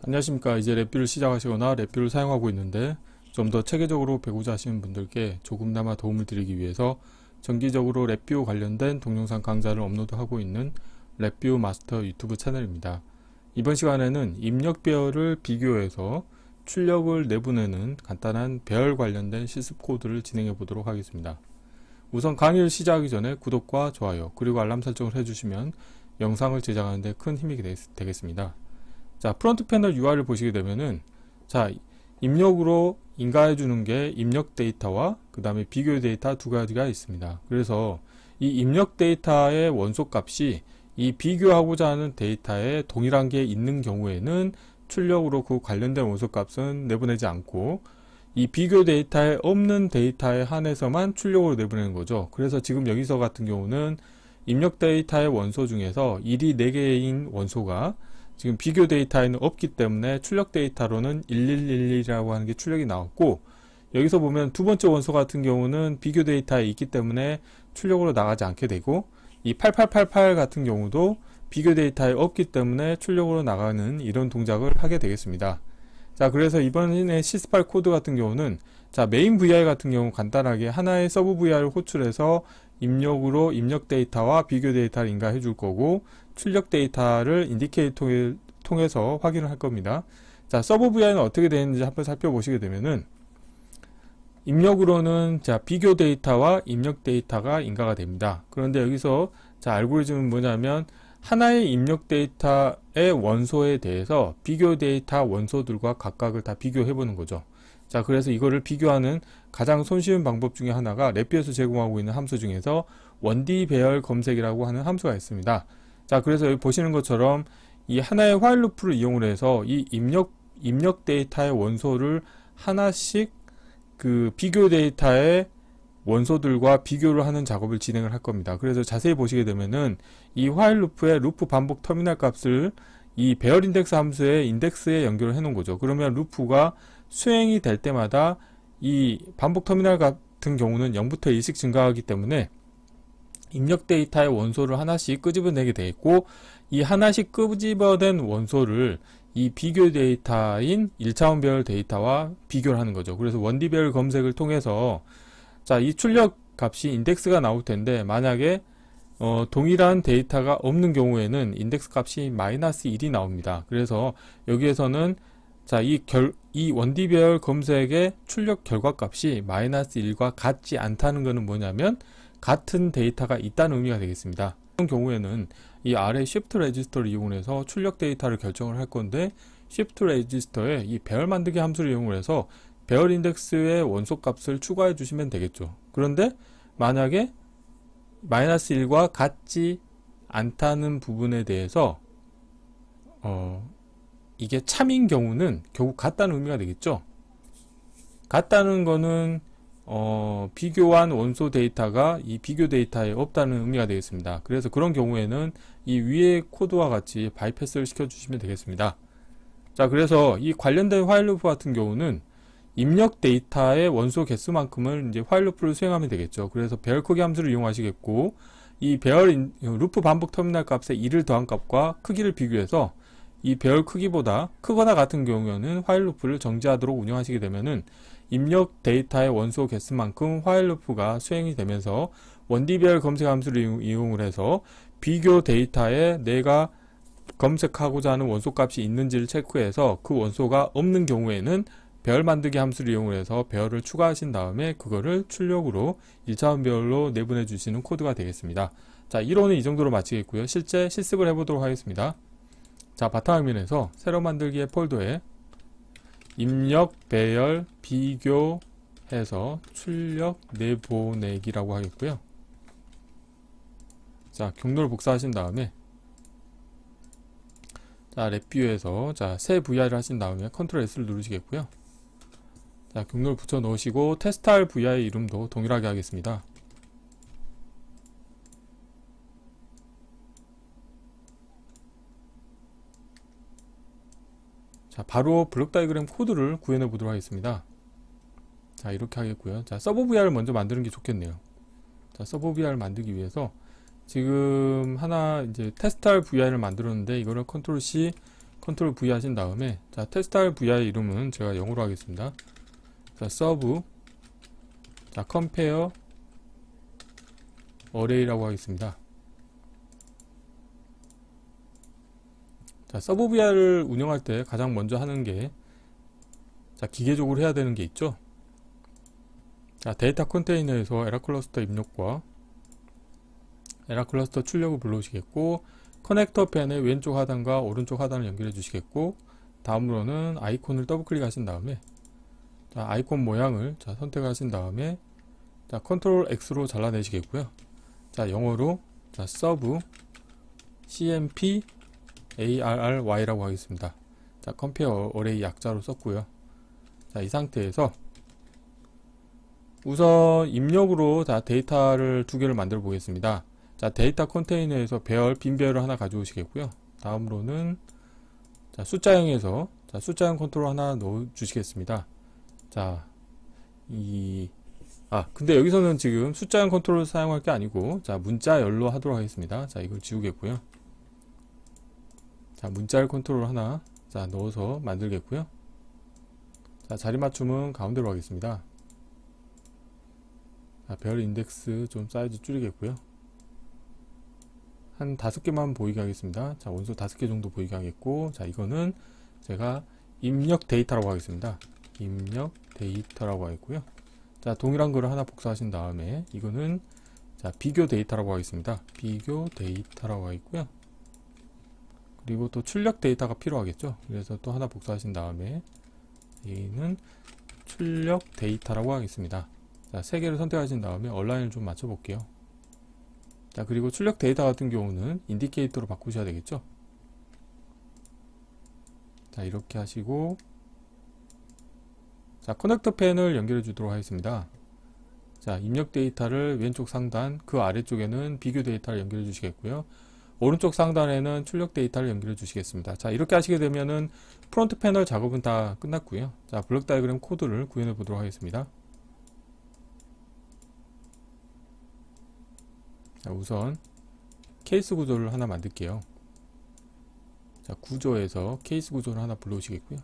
안녕하십니까. 이제 랩뷰를 시작하시거나 랩뷰를 사용하고 있는데 좀 더 체계적으로 배우자 하시는 분들께 조금나마 도움을 드리기 위해서 정기적으로 랩뷰 관련된 동영상 강좌를 업로드하고 있는 랩뷰 마스터 유튜브 채널입니다. 이번 시간에는 입력 배열을 비교해서 출력을 내보내는 간단한 배열 관련된 실습 코드를 진행해 보도록 하겠습니다. 우선 강의를 시작하기 전에 구독과 좋아요 그리고 알람 설정을 해주시면 영상을 제작하는 데 큰 힘이 되겠습니다. 자, 프론트 패널 UI를 보시게 되면은, 자, 입력으로 인가해 주는 게 입력 데이터와 그 다음에 비교 데이터 두 가지가 있습니다. 그래서 이 입력 데이터의 원소 값이 이 비교하고자 하는 데이터에 동일한 게 있는 경우에는 출력으로 그 관련된 원소 값은 내보내지 않고, 이 비교 데이터에 없는 데이터에 한해서만 출력으로 내보내는 거죠. 그래서 지금 여기서 같은 경우는 입력 데이터의 원소 중에서 1이 4개인 원소가 지금 비교 데이터에는 없기 때문에 출력 데이터로는 1111이라고 하는 게 출력이 나왔고, 여기서 보면 두 번째 원소 같은 경우는 비교 데이터에 있기 때문에 출력으로 나가지 않게 되고, 이 8888 같은 경우도 비교 데이터에 없기 때문에 출력으로 나가는 이런 동작을 하게 되겠습니다. 자, 그래서 이번에 실습할 코드 같은 경우는, 자, 메인 VI 같은 경우 간단하게 하나의 서브 VI를 호출해서 입력으로 입력 데이터와 비교 데이터를 인가해 줄 거고, 출력 데이터를 인디케이터를 통해서 확인을 할 겁니다. 자, 서브 VI는 어떻게 되는지 한번 살펴보시게 되면은, 입력으로는 자, 비교 데이터와 입력 데이터가 인가가 됩니다. 그런데 여기서 자, 알고리즘은 뭐냐면, 하나의 입력 데이터의 원소에 대해서 비교 데이터 원소들과 각각을 다 비교해 보는 거죠. 자, 그래서 이거를 비교하는 가장 손쉬운 방법 중에 하나가 랩뷰에서 제공하고 있는 함수 중에서 1D 배열 검색이라고 하는 함수가 있습니다. 자, 그래서 여기 보시는 것처럼 이 하나의 화일 루프를 이용을 해서 이 입력 데이터의 원소를 하나씩 그 비교 데이터의 원소들과 비교를 하는 작업을 진행을 할 겁니다. 그래서 자세히 보시게 되면은 이 화일 루프의 루프 반복 터미널 값을 이 배열 인덱스 함수의 인덱스에 연결을 해 놓은 거죠. 그러면 루프가 수행이 될 때마다 이 반복 터미널 같은 경우는 0부터 1씩 증가하기 때문에 입력 데이터의 원소를 하나씩 끄집어내게 되어 있고, 이 하나씩 끄집어낸 원소를 이 비교 데이터인 1차원 배열 데이터와 비교를 하는 거죠. 그래서 1D 배열 검색을 통해서 자, 이 출력 값이 인덱스가 나올 텐데, 만약에 동일한 데이터가 없는 경우에는 인덱스 값이 -1이 나옵니다. 그래서 여기에서는 자, 이 1D 배열 검색의 출력 결과 값이 -1과 같지 않다는 것은 뭐냐면 같은 데이터가 있다는 의미가 되겠습니다. 이런 경우에는 이 아래 Shift 레지스터를 이용해서 출력 데이터를 결정을 할 건데, Shift 레지스터에 이 배열 만들기 함수를 이용해서 배열 인덱스의 원소 값을 추가해 주시면 되겠죠. 그런데 만약에 -1과 같지 않다는 부분에 대해서 이게 참인 경우는 결국 같다는 의미가 되겠죠. 같다는 거는 비교한 원소 데이터가 이 비교 데이터에 없다는 의미가 되겠습니다. 그래서 그런 경우에는 이 위의 코드와 같이 바이패스를 시켜주시면 되겠습니다. 자, 그래서 이 관련된 화일 루프 같은 경우는 입력 데이터의 원소 개수만큼을 이제 화일 루프를 수행하면 되겠죠. 그래서 배열 크기 함수를 이용하시겠고, 이 배열 루프 반복 터미널 값에 1을 더한 값과 크기를 비교해서 이 배열 크기보다 크거나 같은 경우에는 화일 루프를 정지하도록 운영하시게 되면은 입력 데이터의 원소 개수만큼 화일 루프가 수행이 되면서 1D 배열 검색 함수를 이용을 해서 비교 데이터에 내가 검색하고자 하는 원소 값이 있는지를 체크해서 그 원소가 없는 경우에는 배열 만들기 함수를 이용해서 배열을 추가하신 다음에 그거를 출력으로 1차원 배열로 내보내 주시는 코드가 되겠습니다. 자, 이론은 이 정도로 마치겠고요. 실제 실습을 해보도록 하겠습니다. 자, 바탕화면에서 새로 만들기의 폴더에 입력 배열 비교해서 출력 내보내기라고 하겠고요. 자, 경로를 복사하신 다음에 자, 랩뷰에서 자, 새 VI를 하신 다음에 Ctrl S를 누르시겠고요. 자, 경로를 붙여 넣으시고 테스트할 VI 이름도 동일하게 하겠습니다. 자, 바로 블록 다이그램 코드를 구현해 보도록 하겠습니다. 자, 이렇게 하겠고요. 자, 서브 VR을 먼저 만드는 게 좋겠네요. 자, 서브 VR을 만들기 위해서 지금 하나 이제 테스트할 VI를 만들었는데, 이거를 Ctrl C, 컨트롤 V 하신 다음에, 자, 테스트할 vi 이름은 제가 0으로 하겠습니다. 자, 서브, 자, compare array라고 하겠습니다. 자, 서브 vi를 운영할 때 가장 먼저 하는 게, 자, 기계적으로 해야 되는 게 있죠. 자, 데이터 컨테이너에서 에라 클러스터 입력과 에라 클러스터 출력을 불러오시겠고, 커넥터 펜의 왼쪽 하단과 오른쪽 하단을 연결해 주시겠고, 다음으로는 아이콘을 더블 클릭하신 다음에, 자, 아이콘 모양을 자, 선택하신 다음에, 자, 컨트롤 X로 잘라내시겠고요. 자, 영어로 자, 서브 cmp arry라고 하겠습니다. 자, compare array 약자로 썼고요. 자, 이 상태에서 우선 입력으로 자, 데이터를 두 개를 만들어 보겠습니다. 자, 데이터 컨테이너에서 빈 배열을 하나 가져오시겠고요. 다음으로는 자, 숫자형에서 자, 숫자형 컨트롤 하나 넣어 주시겠습니다. 자, 근데 여기서는 지금 숫자형 컨트롤 사용할 게 아니고, 자, 문자열로 하도록 하겠습니다. 자, 이걸 지우겠고요. 자, 문자열 컨트롤 하나 자, 넣어서 만들겠고요. 자, 자리 맞춤은 가운데로 하겠습니다. 자, 별 인덱스 좀 사이즈 줄이겠고요. 한 5개만 보이게 하겠습니다. 자, 원소 5개 정도 보이게 하겠고, 자, 이거는 제가 입력 데이터라고 하겠습니다. 입력 데이터라고 하겠고요. 자, 동일한 거를 하나 복사하신 다음에, 이거는 자, 비교 데이터라고 하겠습니다. 비교 데이터라고 하겠고요. 그리고 또 출력 데이터가 필요하겠죠. 그래서 또 하나 복사하신 다음에, 여기는 출력 데이터라고 하겠습니다. 자, 3개를 선택하신 다음에 얼라인을 좀 맞춰 볼게요. 자, 그리고 출력 데이터 같은 경우는 인디케이터로 바꾸셔야 되겠죠. 자, 이렇게 하시고, 자, 커넥터 펜을 연결해 주도록 하겠습니다. 자, 입력 데이터를 왼쪽 상단, 그 아래쪽에는 비교 데이터를 연결해 주시겠고요. 오른쪽 상단에는 출력 데이터를 연결해 주시겠습니다. 자, 이렇게 하시게 되면은 프론트 패널 작업은 다 끝났고요. 자, 블록 다이어그램 코드를 구현해 보도록 하겠습니다. 자, 우선 케이스 구조를 하나 만들게요. 자, 구조에서 케이스 구조를 하나 불러오시겠고요.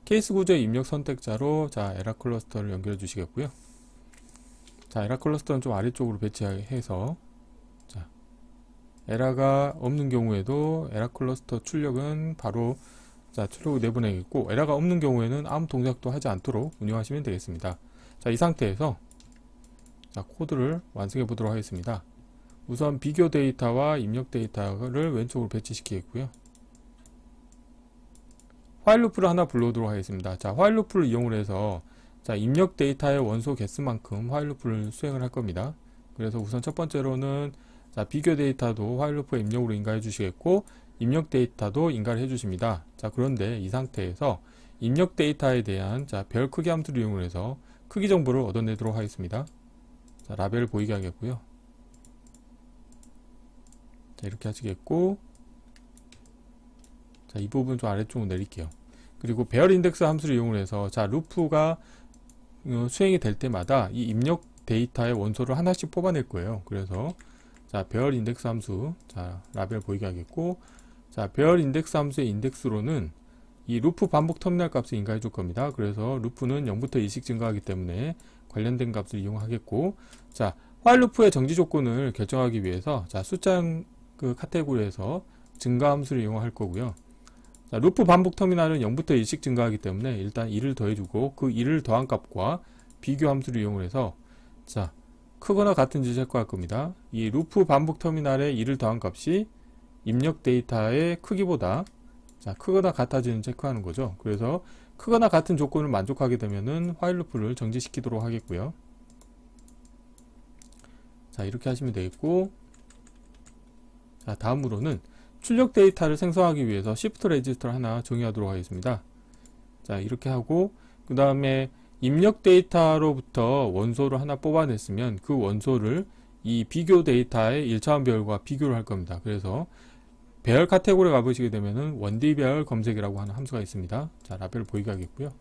케이스 구조의 입력 선택자로 자, 에라 클러스터를 연결해 주시겠고요. 자, 에라 클러스터는 좀 아래쪽으로 배치해서, 자, 에라가 없는 경우에도 에라 클러스터 출력은 바로 자, 출력을 내보내겠고, 에라가 없는 경우에는 아무 동작도 하지 않도록 운영하시면 되겠습니다. 자, 이 상태에서 자, 코드를 완성해 보도록 하겠습니다. 우선 비교 데이터와 입력 데이터를 왼쪽으로 배치시키겠고요. 화일 루프를 하나 불러오도록 하겠습니다. 자, 화일 루프를 이용을 해서 자, 입력 데이터의 원소 개수만큼 화일 루프를 수행을 할 겁니다. 그래서 우선 첫 번째로는 자, 비교 데이터도 화일 루프의 입력으로 인가해 주시겠고, 입력 데이터도 인가를 해 주십니다. 자, 그런데 이 상태에서 입력 데이터에 대한 자, 별 크기 함수를 이용해서 크기 정보를 얻어내도록 하겠습니다. 자, 라벨을 보이게 하겠고요. 자, 이렇게 하시겠고, 자, 이 부분 좀 아래쪽으로 내릴게요. 그리고 배열 인덱스 함수를 이용해서 자, 루프가 수행이 될 때마다 이 입력 데이터의 원소를 하나씩 뽑아낼 거예요. 그래서 자, 배열 인덱스 함수, 자, 라벨 보이게 하겠고, 자, 배열 인덱스 함수의 인덱스로는 이 루프 반복 터미널 값을 인가해 줄 겁니다. 그래서 루프는 0부터 2씩 증가하기 때문에 관련된 값을 이용하겠고, 자, 화일 루프의 정지 조건을 결정하기 위해서 자, 숫자형 그 카테고리에서 증가 함수를 이용할 거고요. 자, 루프 반복 터미널은 0부터 1씩 증가하기 때문에 일단 1을 더해주고, 그 1을 더한 값과 비교 함수를 이용해서 자, 크거나 같은지 체크할 겁니다. 이 루프 반복 터미널에 1을 더한 값이 입력 데이터의 크기보다 자, 크거나 같아지는 체크하는 거죠. 그래서 크거나 같은 조건을 만족하게 되면은 화일 루프를 정지시키도록 하겠고요. 자, 이렇게 하시면 되겠고, 자, 다음으로는 출력 데이터를 생성하기 위해서 시프트 레지스터를 하나 정의하도록 하겠습니다. 자, 이렇게 하고, 그 다음에 입력 데이터로부터 원소를 하나 뽑아냈으면 그 원소를 이 비교 데이터의 1차원 배열과 비교를 할 겁니다. 그래서 배열 카테고리에 가보시게 되면은 1D 배열 검색이라고 하는 함수가 있습니다. 자, 라벨을 보이게 하겠고요.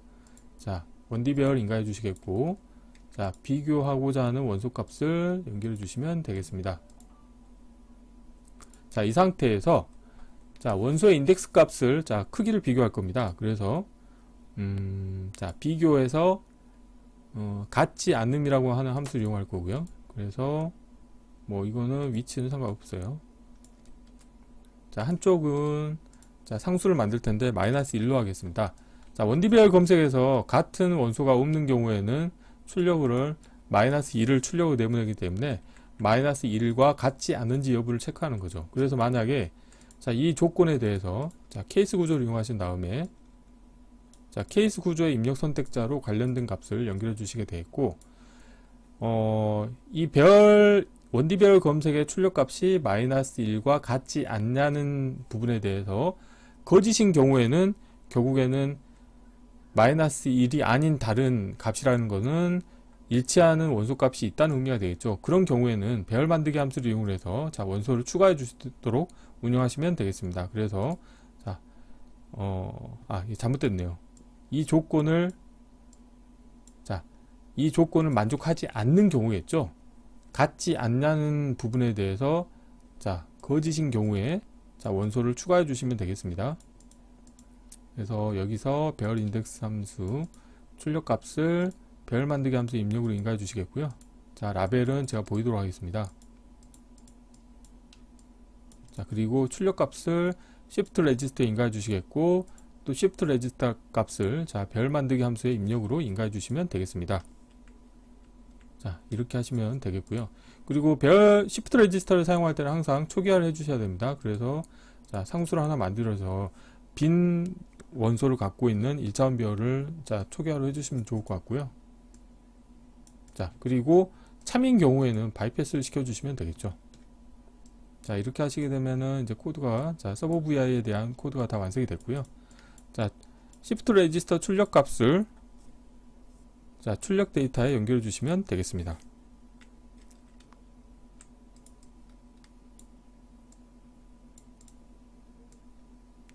자, 1D 배열 인가해 주시겠고, 자, 비교하고자 하는 원소 값을 연결해 주시면 되겠습니다. 자, 이 상태에서 자, 원소의 인덱스 값을, 자, 크기를 비교할 겁니다. 그래서, 자, 비교해서, 같지 않음이라고 하는 함수를 이용할 거고요. 그래서, 뭐, 이거는 위치는 상관없어요. 자, 한쪽은, 자, 상수를 만들 텐데, 마이너스 1로 하겠습니다. 자, 원디비엘 검색에서 같은 원소가 없는 경우에는 출력을 마이너스 2를 출력으로 내보내기 때문에 마이너스 1과 같지 않은지 여부를 체크하는 거죠. 그래서 만약에 자, 이 조건에 대해서 자, 케이스 구조를 이용하신 다음에 자, 케이스 구조의 입력 선택자로 관련된 값을 연결해 주시게 되겠고 이 원디별 검색의 출력값이 마이너스 1과 같지 않냐는 부분에 대해서 거짓인 경우에는 결국에는 마이너스 1이 아닌 다른 값이라는 것은 일치하는 원소값이 있다는 의미가 되겠죠. 그런 경우에는 배열 만들기 함수를 이용해서 자, 원소를 추가해 줄 수 있도록 운영하시면 되겠습니다. 그래서 자, 이게 잘못됐네요. 이 조건을 만족하지 않는 경우겠죠. 같지 않냐는 부분에 대해서 자, 거짓인 경우에 자, 원소를 추가해 주시면 되겠습니다. 그래서 여기서 배열 인덱스 함수 출력값을 배열 만들기 함수 입력으로 인가해 주시겠고요. 자, 라벨은 제가 보이도록 하겠습니다. 자, 그리고 출력값을 shift register에 인가해 주시겠고, 또 shift register 값을 자, 배열 만들기 함수의 입력으로 인가해 주시면 되겠습니다. 자, 이렇게 하시면 되겠고요. 그리고 배열 shift register를 사용할 때는 항상 초기화를 해 주셔야 됩니다. 그래서 자, 상수를 하나 만들어서 빈 원소를 갖고 있는 1차원 배열을 자, 초기화로 해주시면 좋을 것 같고요. 자, 그리고 참인 경우에는 바이패스를 시켜주시면 되겠죠. 자, 이렇게 하시게 되면은 이제 코드가 자, 서버 VI에 대한 코드가 다 완성이 됐고요. 자, shift register 출력 값을 자, 출력 데이터에 연결해 주시면 되겠습니다.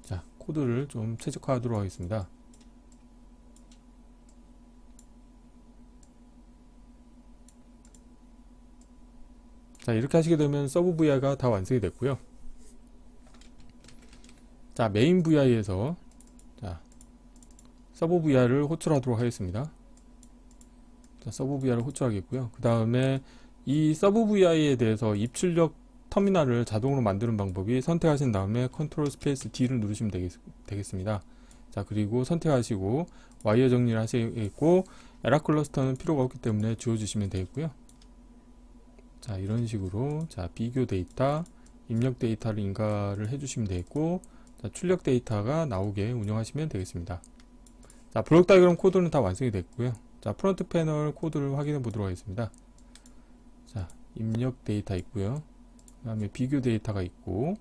자, 코드를 좀 최적화하도록 하겠습니다. 자, 이렇게 하시게 되면 서브 VI가 다 완성이 됐고요. 자, 메인 VI에서 자, 서브 VI를 호출하도록 하겠습니다. 자, 서브 VI를 호출하겠고요. 그 다음에 이 서브 VI에 대해서 입출력 터미널을 자동으로 만드는 방법이 선택하신 다음에 컨트롤 스페이스 D를 누르시면 되겠습니다. 자, 그리고 선택하시고 와이어 정리를 하시겠고, 에라 클러스터는 필요가 없기 때문에 지워주시면 되겠고요. 자, 이런 식으로 자, 비교 데이터, 입력 데이터를 인가를 해주시면 되겠고, 자, 출력 데이터가 나오게 운영하시면 되겠습니다. 자, 블록 다이그램 코드는 다 완성이 됐고요. 자, 프론트 패널 코드를 확인해 보도록 하겠습니다. 자, 입력 데이터 있고요. 그 다음에 비교 데이터가 있고,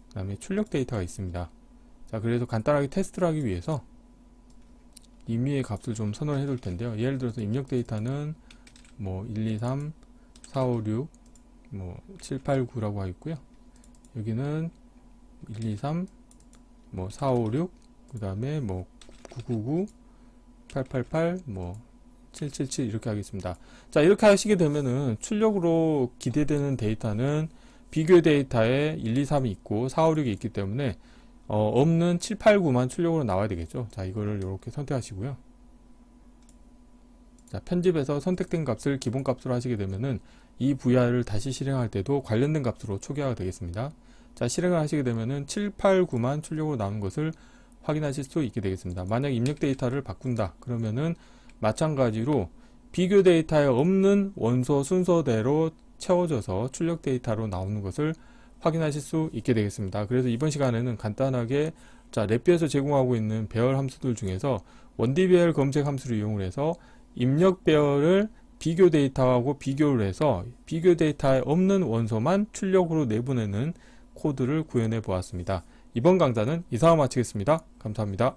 그 다음에 출력 데이터가 있습니다. 자, 그래서 간단하게 테스트를 하기 위해서 임의의 값을 좀 선언을 해둘 텐데요. 예를 들어서 입력 데이터는 뭐 1, 2, 3, 4, 5, 6, 뭐 7, 8, 9라고 하겠고요. 여기는 1, 2, 3, 뭐 4, 5, 6, 그 다음에 뭐 999, 888, 뭐 777 이렇게 하겠습니다. 자, 이렇게 하시게 되면은 출력으로 기대되는 데이터는 비교 데이터에 1, 2, 3이 있고 4, 5, 6이 있기 때문에 없는 7, 8, 9만 출력으로 나와야 되겠죠. 자, 이거를 이렇게 선택하시고요. 자, 편집에서 선택된 값을 기본 값으로 하시게 되면은 이 VR을 다시 실행할 때도 관련된 값으로 초기화가 되겠습니다. 자, 실행을 하시게 되면은 7, 8, 9만 출력으로 나오는 것을 확인하실 수 있게 되겠습니다. 만약 입력 데이터를 바꾼다 그러면은 마찬가지로 비교 데이터에 없는 원소 순서대로 채워져서 출력 데이터로 나오는 것을 확인하실 수 있게 되겠습니다. 그래서 이번 시간에는 간단하게 자, 랩비에서 제공하고 있는 배열 함수들 중에서 원디배열 검색 함수를 이용해서 입력 배열을 비교 데이터하고 비교를 해서 비교 데이터에 없는 원소만 출력으로 내보내는 코드를 구현해 보았습니다. 이번 강좌는 이상으로 마치겠습니다. 감사합니다.